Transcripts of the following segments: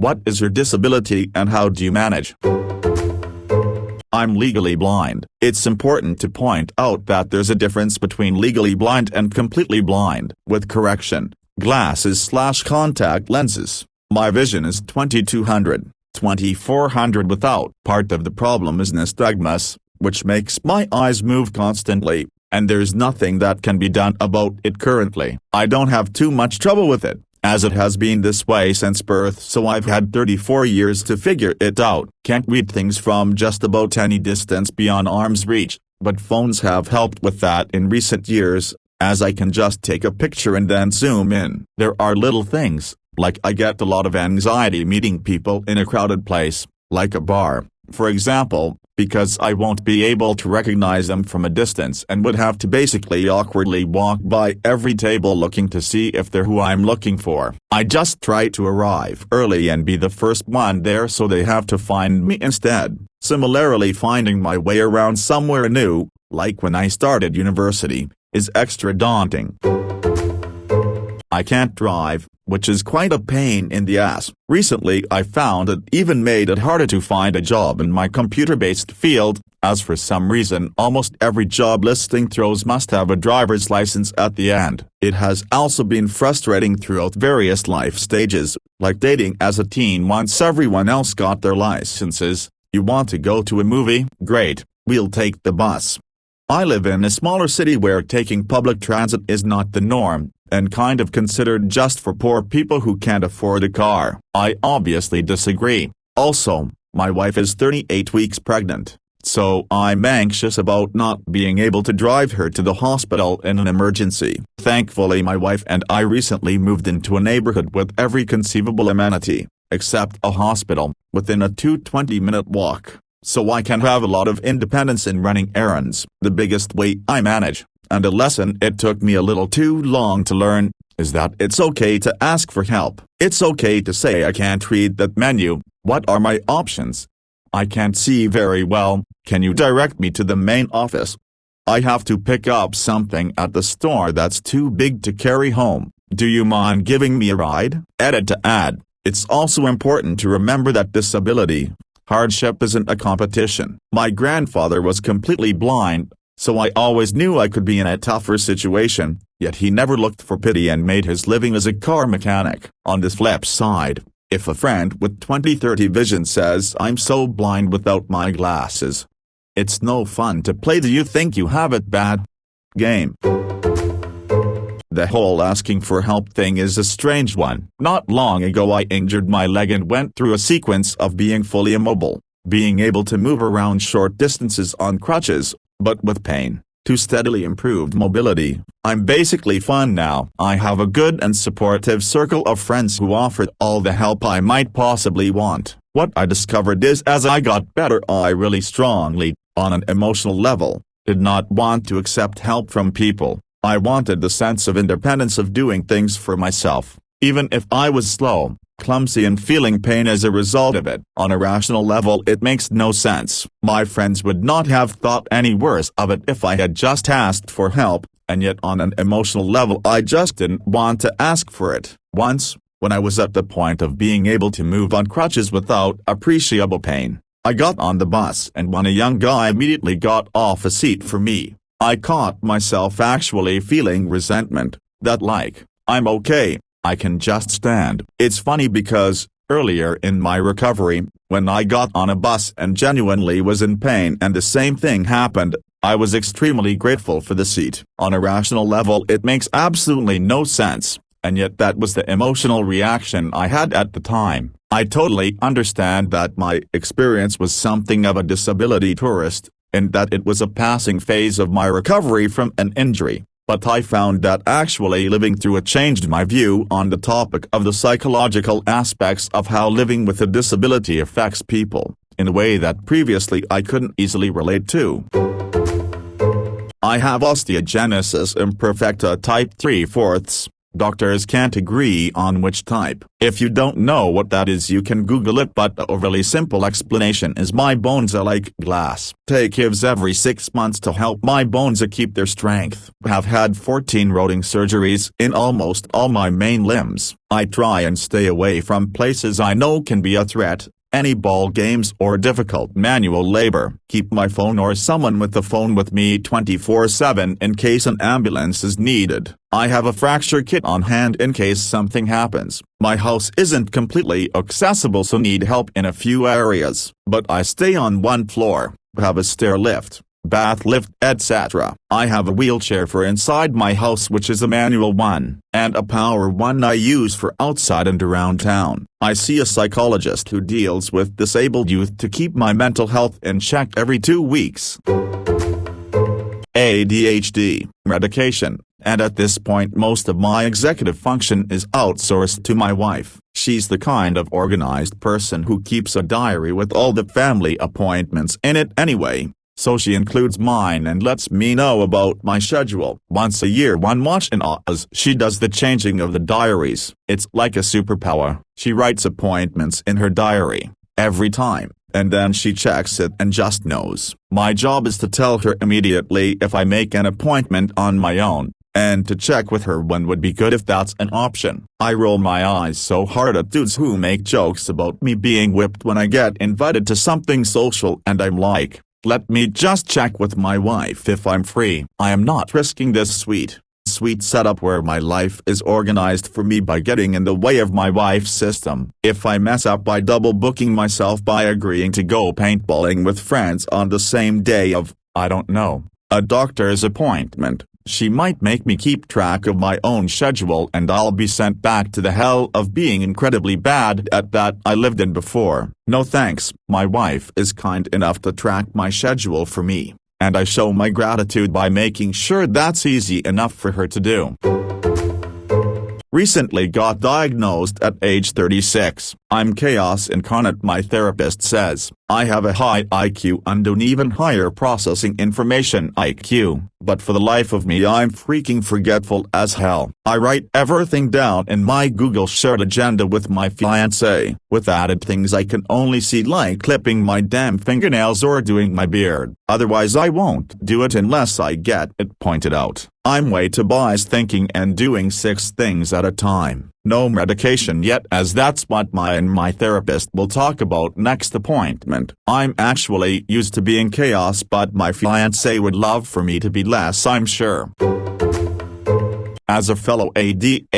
What is your disability and how do you manage? I'm legally blind. It's important to point out that there's a difference between legally blind and completely blind. With correction, glasses/contact lenses. My vision is 2200, 2400 without. Part of the problem is nystagmus, which makes my eyes move constantly, and there's nothing that can be done about it currently. I don't have too much trouble with it, as it has been this way since birth, so I've had 34 years to figure it out. Can't read things from just about any distance beyond arm's reach, but phones have helped with that in recent years, as I can just take a picture and then zoom in. There are little things, like I get a lot of anxiety meeting people in a crowded place, like a bar, for example, because I won't be able to recognize them from a distance and would have to basically awkwardly walk by every table looking to see if they're who I'm looking for. I just try to arrive early and be the first one there so they have to find me instead. Similarly, finding my way around somewhere new, like when I started university, is extra daunting. I can't drive, which is quite a pain in the ass. Recently I found it even made it harder to find a job in my computer-based field, as for some reason almost every job listing throws must have a driver's license at the end. It has also been frustrating throughout various life stages, like dating as a teen once everyone else got their licenses. You want to go to a movie? Great, we'll take the bus. I live in a smaller city where taking public transit is not the norm, and kind of considered just for poor people who can't afford a car. I obviously disagree. Also, my wife is 38 weeks pregnant, so I'm anxious about not being able to drive her to the hospital in an emergency. Thankfully my wife and I recently moved into a neighborhood with every conceivable amenity, except a hospital, within a 20-minute walk, so I can have a lot of independence in running errands. The biggest way I manage, and a lesson it took me a little too long to learn, is that it's okay to ask for help. It's okay to say I can't read that menu, what are my options? I can't see very well, can you direct me to the main office? I have to pick up something at the store that's too big to carry home, do you mind giving me a ride? Edit to add, it's also important to remember that disability, hardship isn't a competition. My grandfather was completely blind, so I always knew I could be in a tougher situation, yet he never looked for pity and made his living as a car mechanic. On the flip side, if a friend with 20/30 vision says I'm so blind without my glasses, it's no fun to play the you think you have it bad game. The whole asking for help thing is a strange one. Not long ago I injured my leg and went through a sequence of being fully immobile, being able to move around short distances on crutches, but with pain, to steadily improved mobility. I'm basically fine now. I have a good and supportive circle of friends who offered all the help I might possibly want. What I discovered is as I got better I really strongly, on an emotional level, did not want to accept help from people. I wanted the sense of independence of doing things for myself, even if I was slow, clumsy and feeling pain as a result of it. On a rational level it makes no sense. My friends would not have thought any worse of it if I had just asked for help, and yet on an emotional level I just didn't want to ask for it. Once, when I was at the point of being able to move on crutches without appreciable pain, I got on the bus and when a young guy immediately got off a seat for me, I caught myself actually feeling resentment, that like, I'm okay, I can just stand. It's funny because, earlier in my recovery, when I got on a bus and genuinely was in pain and the same thing happened, I was extremely grateful for the seat. On a rational level it makes absolutely no sense, and yet that was the emotional reaction I had at the time. I totally understand that my experience was something of a disability tourist, and that it was a passing phase of my recovery from an injury. But I found that actually living through it changed my view on the topic of the psychological aspects of how living with a disability affects people, in a way that previously I couldn't easily relate to. I have osteogenesis imperfecta type 3/4, Doctors can't agree on which type. If you don't know what that is, you can Google it, but a really simple explanation is my bones are like glass. Take gives every 6 months to help my bones keep their strength. Have had 14 rotating surgeries in almost all my main limbs. I try and stay away from places I know can be a threat. Any ball games or difficult manual labor. Keep my phone or someone with the phone with me 24/7 in case an ambulance is needed. I have a fracture kit on hand in case something happens. My house isn't completely accessible, so need help in a few areas, but I stay on one floor, have a stair lift, bath lift, etc. I have a wheelchair for inside my house, which is a manual one, and a power one I use for outside and around town. I see a psychologist who deals with disabled youth to keep my mental health in check every 2 weeks. ADHD, medication, and at this point most of my executive function is outsourced to my wife. She's the kind of organized person who keeps a diary with all the family appointments in it anyway. So she includes mine and lets me know about my schedule. Once a year, one watch in Oz, she does the changing of the diaries. It's like a superpower. She writes appointments in her diary every time, and then she checks it and just knows. My job is to tell her immediately if I make an appointment on my own, and to check with her when would be good if that's an option. I roll my eyes so hard at dudes who make jokes about me being whipped when I get invited to something social, and I'm like, let me just check with my wife if I'm free. I am not risking this sweet setup where my life is organized for me by getting in the way of my wife's system. If I mess up by double booking myself by agreeing to go paintballing with friends on the same day of, I don't know, a doctor's appointment, she might make me keep track of my own schedule, and I'll be sent back to the hell of being incredibly bad at that I lived in before. No thanks. My wife is kind enough to track my schedule for me, and I show my gratitude by making sure that's easy enough for her to do. Recently got diagnosed at age 36. I'm chaos incarnate, my therapist says. I have a high IQ and an even higher processing information IQ, but for the life of me I'm freaking forgetful as hell. I write everything down in my Google shared agenda with my fiancé, with added things I can only see, like clipping my damn fingernails or doing my beard. Otherwise I won't do it unless I get it pointed out. I'm way too biased, thinking and doing 6 things at a time. No medication yet, as that's what my therapist will talk about next appointment. I'm actually used to being chaos, but my fiancé would love for me to be less, I'm sure. As a fellow ADHD/ADD,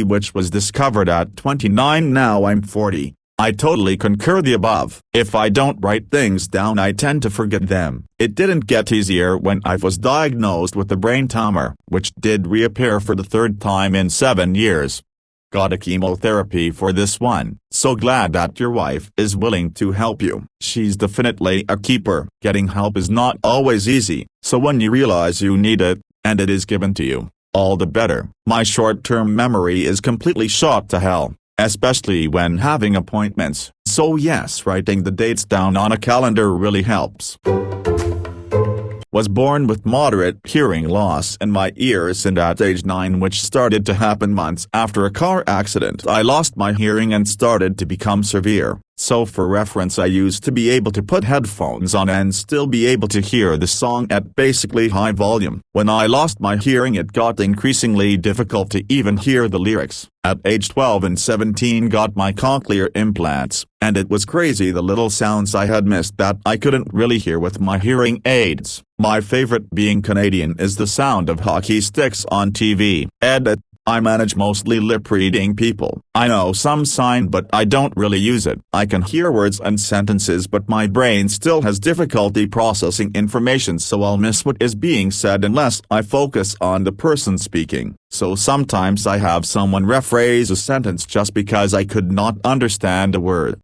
which was discovered at 29, now I'm 40. I totally concur the above. If I don't write things down I tend to forget them. It didn't get easier when I was diagnosed with a brain tumor, which did reappear for the 3rd time in 7 years. Got a chemotherapy for this one. So glad that your wife is willing to help you. She's definitely a keeper. Getting help is not always easy, so when you realize you need it, and it is given to you, all the better. My short-term memory is completely shot to hell, especially when having appointments, so yes, writing the dates down on a calendar really helps. Was born with moderate hearing loss in my ears and at age 9, which started to happen months after a car accident. I lost my hearing and started to become severe. So for reference, I used to be able to put headphones on and still be able to hear the song at basically high volume. When I lost my hearing it got increasingly difficult to even hear the lyrics. At age 12 and 17 got my cochlear implants, and it was crazy the little sounds I had missed that I couldn't really hear with my hearing aids. My favorite being Canadian is the sound of hockey sticks on TV. Edit. I manage mostly lip-reading people. I know some sign but I don't really use it. I can hear words and sentences but my brain still has difficulty processing information, so I'll miss what is being said unless I focus on the person speaking. So sometimes I have someone rephrase a sentence just because I could not understand a word.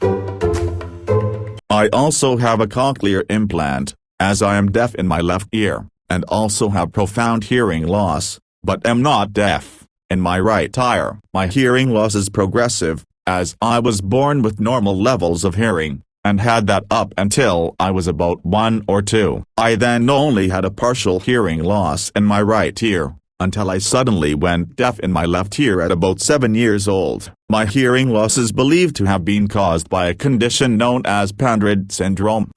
I also have a cochlear implant, as I am deaf in my left ear, and also have profound hearing loss, but am not deaf in my right ear. My hearing loss is progressive, as I was born with normal levels of hearing, and had that up until I was about 1 or 2. I then only had a partial hearing loss in my right ear, until I suddenly went deaf in my left ear at about 7 years old. My hearing loss is believed to have been caused by a condition known as Pandred syndrome.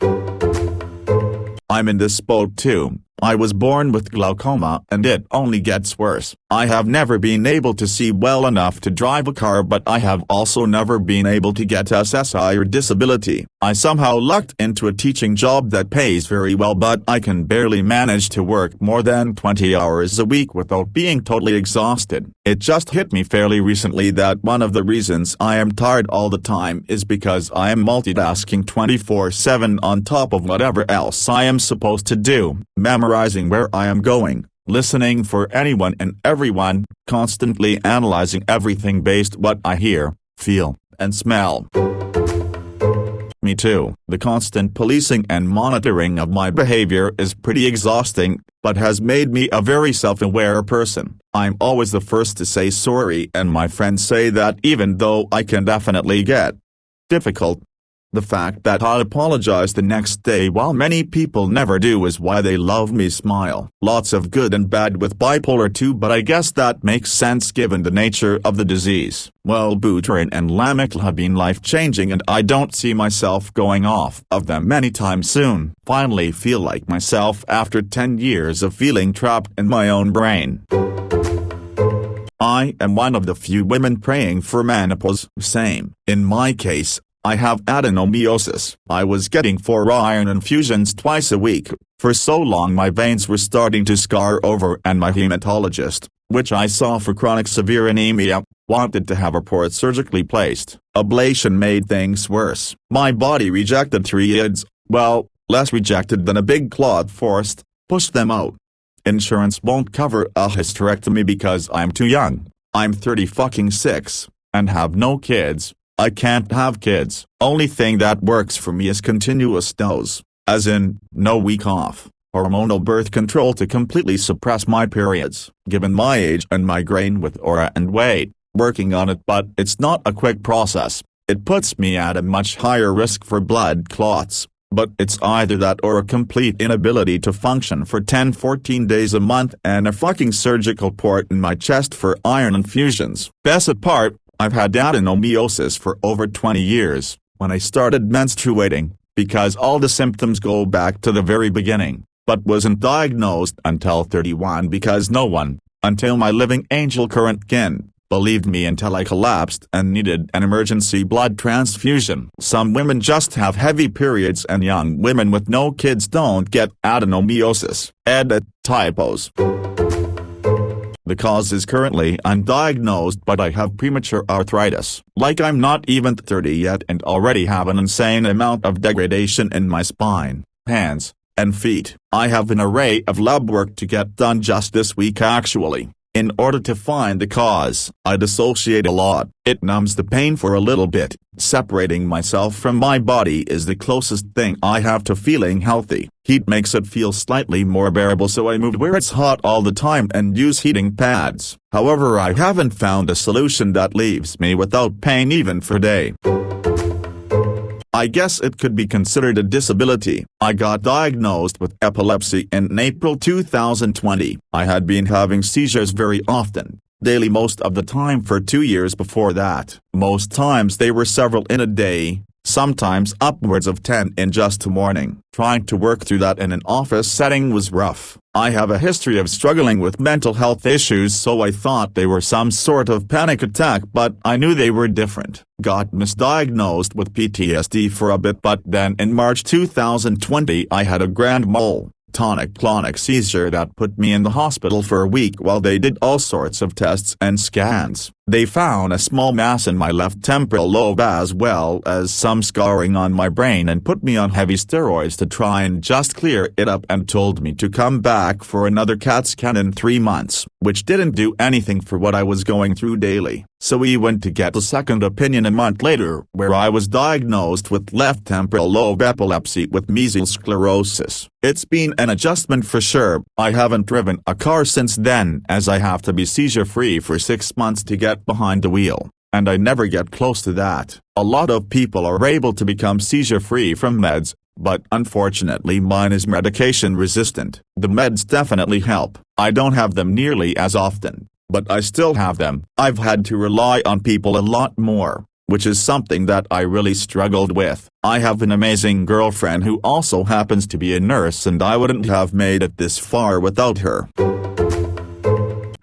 I'm in this boat too. I was born with glaucoma and it only gets worse. I have never been able to see well enough to drive a car, but I have also never been able to get SSI or disability. I somehow lucked into a teaching job that pays very well, but I can barely manage to work more than 20 hours a week without being totally exhausted. It just hit me fairly recently that one of the reasons I am tired all the time is because I am multitasking 24/7 on top of whatever else I am supposed to do, memorizing where I am going, listening for anyone and everyone, constantly analyzing everything based what I hear, feel, and smell. Me too. The constant policing and monitoring of my behavior is pretty exhausting, but has made me a very self-aware person. I'm always the first to say sorry, and my friends say that even though I can definitely get difficult, the fact that I'll apologize the next day while many people never do is why they love me. Smile. Lots of good and bad with bipolar 2, but I guess that makes sense given the nature of the disease. Well, Buterin and Lamictal have been life-changing and I don't see myself going off of them anytime soon. Finally feel like myself after 10 years of feeling trapped in my own brain. I am one of the few women praying for menopause. Same. In my case, I have adenomyosis. I was getting 4 iron infusions twice a week. For so long my veins were starting to scar over, and my hematologist, which I saw for chronic severe anemia, wanted to have a port surgically placed. Ablation made things worse. My body rejected 3 ids, well, less rejected than a big clot forced, pushed them out. Insurance won't cover a hysterectomy because I'm too young. I'm 36, and have no kids. I can't have kids. Only thing that works for me is continuous dose, as in, no week off, hormonal birth control to completely suppress my periods. Given my age and migraine with aura and weight, working on it, but it's not a quick process. It puts me at a much higher risk for blood clots, but it's either that or a complete inability to function for 10-14 days a month and a fucking surgical port in my chest for iron infusions. Best part, I've had adenomyosis for over 20 years, when I started menstruating, because all the symptoms go back to the very beginning, but wasn't diagnosed until 31 because no one, until my living angel current kin, believed me until I collapsed and needed an emergency blood transfusion. Some women just have heavy periods and young women with no kids don't get adenomyosis. Edit typos. The cause is currently undiagnosed, but I have premature arthritis. Like I'm not even 30 yet and already have an insane amount of degradation in my spine, hands, and feet. I have an array of lab work to get done just this week actually. In order to find the cause, I dissociate a lot. It numbs the pain for a little bit. Separating myself from my body is the closest thing I have to feeling healthy. Heat makes it feel slightly more bearable, so I move where it's hot all the time and use heating pads. However, I haven't found a solution that leaves me without pain even for a day. I guess it could be considered a disability. I got diagnosed with epilepsy in April 2020. I had been having seizures very often, daily most of the time for 2 years before that. Most times they were several in a day, sometimes upwards of 10 in just a morning. Trying to work through that in an office setting was rough. I have a history of struggling with mental health issues, so I thought they were some sort of panic attack, but I knew they were different. Got misdiagnosed with PTSD for a bit, but then in March 2020 I had a grand mal tonic-clonic seizure that put me in the hospital for a week while they did all sorts of tests and scans. They found a small mass in my left temporal lobe as well as some scarring on my brain and put me on heavy steroids to try and just clear it up and told me to come back for another CAT scan in 3 months, which didn't do anything for what I was going through daily. So we went to get a second opinion a month later, where I was diagnosed with left temporal lobe epilepsy with mesial sclerosis. It's been an adjustment for sure. I haven't driven a car since then, as I have to be seizure-free for 6 months to get behind the wheel, and I never get close to that. A lot of people are able to become seizure-free from meds, but unfortunately mine is medication resistant. The meds definitely help. I don't have them nearly as often, but I still have them. I've had to rely on people a lot more, which is something that I really struggled with. I have an amazing girlfriend who also happens to be a nurse, and I wouldn't have made it this far without her.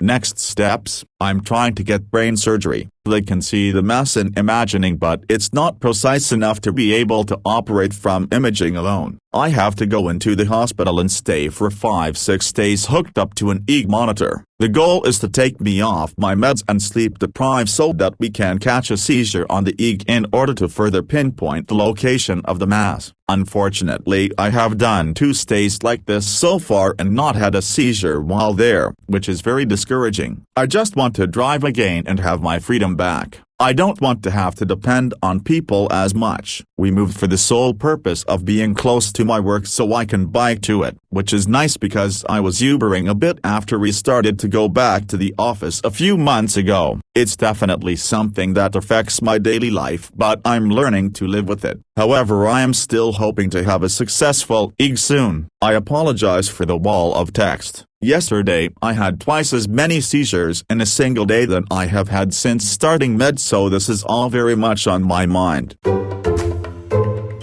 Next steps: I'm trying to get brain surgery. They can see the mass in imaging, but it's not precise enough to be able to operate from imaging alone. I have to go into the hospital and stay for 5-6 days hooked up to an EEG monitor. The goal is to take me off my meds and sleep deprive so that we can catch a seizure on the EEG in order to further pinpoint the location of the mass. Unfortunately, I have done 2 stays like this so far and not had a seizure while there, which is very discouraging. I just want to drive again and have my freedom back. I don't want to have to depend on people as much. We moved for the sole purpose of being close to my work so I can bike to it, which is nice because I was Ubering a bit after we started to go back to the office a few months ago. It's definitely something that affects my daily life, but I'm learning to live with it. However, I am still hoping to have a successful EEG soon. I apologize for the wall of text. Yesterday, I had twice as many seizures in a single day than I have had since starting meds, so this is all very much on my mind.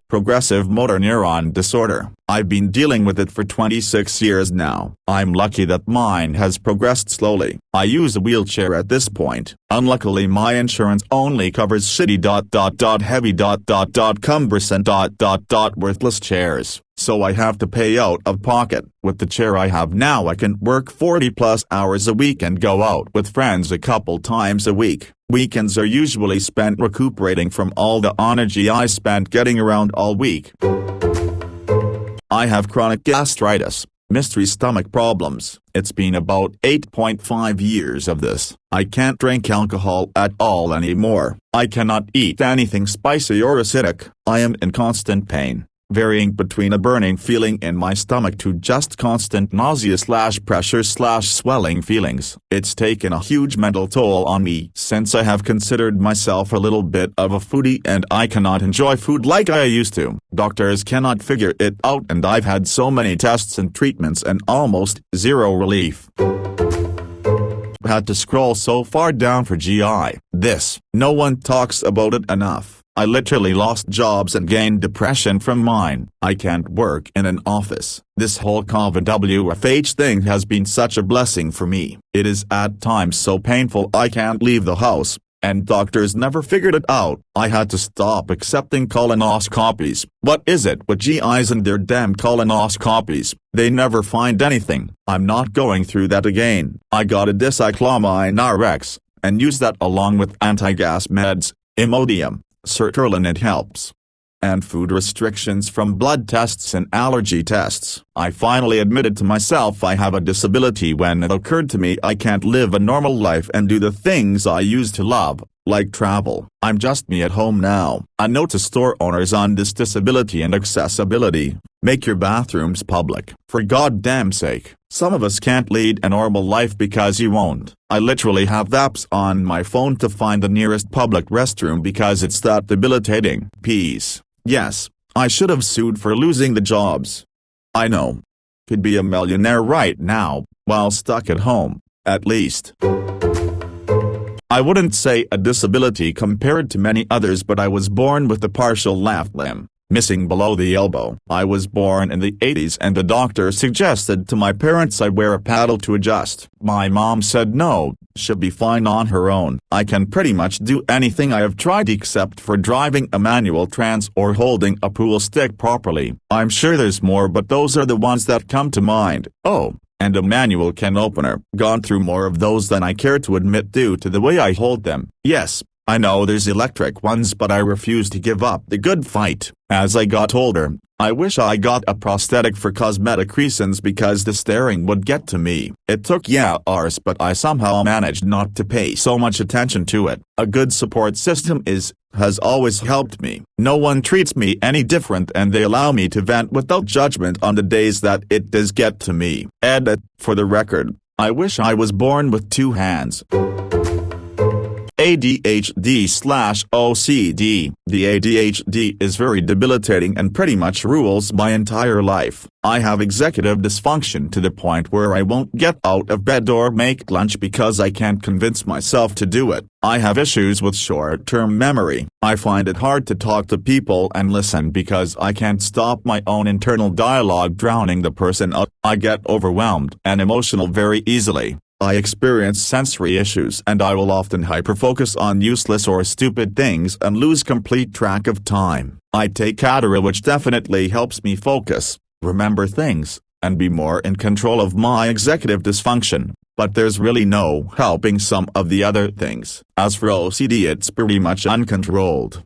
Progressive motor neuron disorder. I've been dealing with it for 26 years now. I'm lucky that mine has progressed slowly. I use a wheelchair at this point. Unluckily, my insurance only covers shitty heavy cumbersome worthless chairs, so I have to pay out of pocket. With the chair I have now, I can work 40+ hours a week and go out with friends a couple times a week. Weekends are usually spent recuperating from all the energy I spent getting around all week. I have chronic gastritis, mystery stomach problems. It's been about 8.5 years of this. I can't drink alcohol at all anymore. I cannot eat anything spicy or acidic. I am in constant pain, varying between a burning feeling in my stomach to just constant nausea/pressure/swelling feelings. It's taken a huge mental toll on me since I have considered myself a little bit of a foodie and I cannot enjoy food like I used to. Doctors cannot figure it out and I've had so many tests and treatments and almost zero relief. Had to scroll so far down for GI. No one talks about it enough. I literally lost jobs and gained depression from mine. I can't work in an office. This whole COVID WFH thing has been such a blessing for me. It is at times so painful I can't leave the house, and doctors never figured it out. I had to stop accepting colonoscopies. What is it with GIs and their damn colonoscopies? They never find anything. I'm not going through that again. I got a dicyclomine RX, and use that along with anti-gas meds, Imodium, sertraline. It helps. And food restrictions from blood tests and allergy tests. I finally admitted to myself I have a disability when it occurred to me I can't live a normal life and do the things I used to love, like travel. I'm just me at home now. A note to store owners on this disability and accessibility: make your bathrooms public. For goddamn sake. Some of us can't lead a normal life because you won't. I literally have apps on my phone to find the nearest public restroom because it's that debilitating. Peace. Yes, I should have sued for losing the jobs. I know. Could be a millionaire right now, while stuck at home, at least. I wouldn't say a disability compared to many others, but I was born with a partial left limb, missing below the elbow. I was born in the 80s and the doctor suggested to my parents I wear a paddle to adjust. My mom said no, she'll be fine on her own. I can pretty much do anything I have tried except for driving a manual trans or holding a pool stick properly. I'm sure there's more, but those are the ones that come to mind. Oh, and a manual can opener. Gone through more of those than I care to admit due to the way I hold them. Yes, I know there's electric ones, but I refuse to give up the good fight. As I got older, I wish I got a prosthetic for cosmetic reasons because the staring would get to me. It took years, but I somehow managed not to pay so much attention to it. A good support system has always helped me. No one treats me any different and they allow me to vent without judgment on the days that it does get to me. Edit. For the record, I wish I was born with 2 hands. ADHD/OCD. The ADHD is very debilitating and pretty much rules my entire life. I have executive dysfunction to the point where I won't get out of bed or make lunch because I can't convince myself to do it. I have issues with short-term memory. I find it hard to talk to people and listen because I can't stop my own internal dialogue drowning the person out. I get overwhelmed and emotional very easily. I experience sensory issues and I will often hyperfocus on useless or stupid things and lose complete track of time. I take Adderall, which definitely helps me focus, remember things, and be more in control of my executive dysfunction, but there's really no helping some of the other things. As for OCD, it's pretty much uncontrolled.